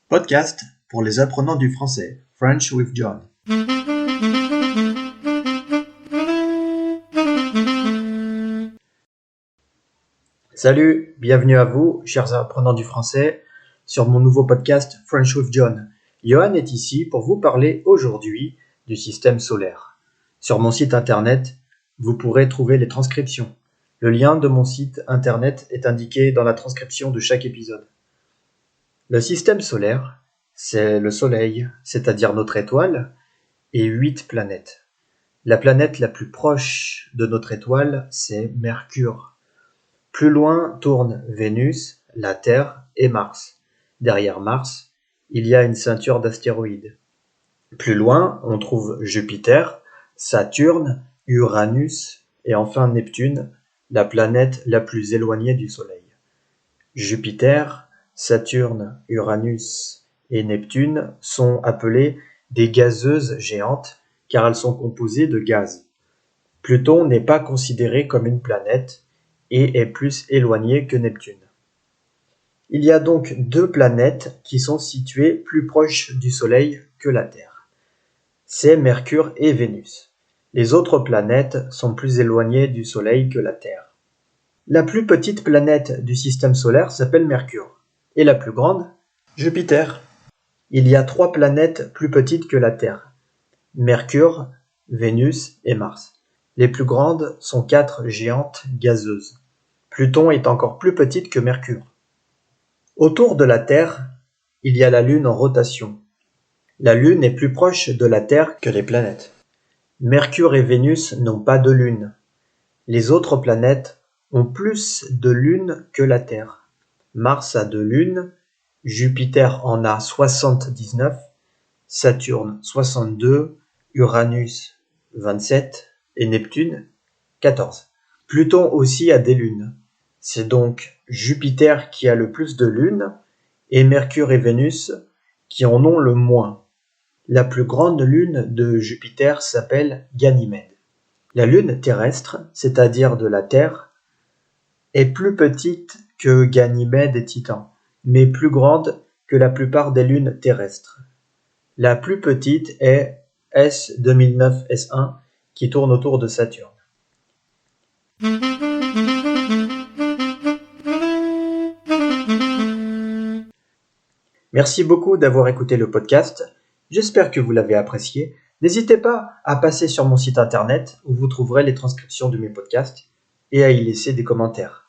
Podcast pour les apprenants du français. French with John. Salut, bienvenue à vous, chers apprenants du français, sur mon nouveau podcast French with John. Johan est ici pour vous parler aujourd'hui du système solaire. Sur mon site internet, vous pourrez trouver les transcriptions. Le lien de mon site internet est indiqué dans la transcription de chaque épisode. Le système solaire, c'est le Soleil, c'est-à-dire notre étoile, et 8 planètes. La planète la plus proche de notre étoile, c'est Mercure. Plus loin tournent Vénus, la Terre et Mars. Derrière Mars, il y a une ceinture d'astéroïdes. Plus loin, on trouve Jupiter, Saturne, Uranus et enfin Neptune, la planète la plus éloignée du Soleil. Jupiter, Saturne, Uranus et Neptune sont appelées des gazeuses géantes car elles sont composées de gaz. Pluton n'est pas considéré comme une planète et est plus éloigné que Neptune. Il y a donc deux planètes qui sont situées plus proches du Soleil que la Terre. C'est Mercure et Vénus. Les autres planètes sont plus éloignées du Soleil que la Terre. La plus petite planète du système solaire s'appelle Mercure. Et la plus grande, Jupiter. Il y a 3 planètes plus petites que la Terre. Mercure, Vénus et Mars. Les plus grandes sont 4 géantes gazeuses. Pluton est encore plus petite que Mercure. Autour de la Terre, il y a la Lune en rotation. La Lune est plus proche de la Terre que les planètes. Mercure et Vénus n'ont pas de Lune. Les autres planètes ont plus de lunes que la Terre. Mars a 2 lunes, Jupiter en a 79, Saturne 62, Uranus 27 et Neptune 14. Pluton aussi a des lunes. C'est donc Jupiter qui a le plus de lunes et Mercure et Vénus qui en ont le moins. La plus grande lune de Jupiter s'appelle Ganymède. La lune terrestre, c'est-à-dire de la Terre, est plus petite que Ganymède et Titan, mais plus grande que la plupart des lunes terrestres. La plus petite est S2009-S1 qui tourne autour de Saturne. Merci beaucoup d'avoir écouté le podcast. J'espère que vous l'avez apprécié. N'hésitez pas à passer sur mon site internet où vous trouverez les transcriptions de mes podcasts et à y laisser des commentaires.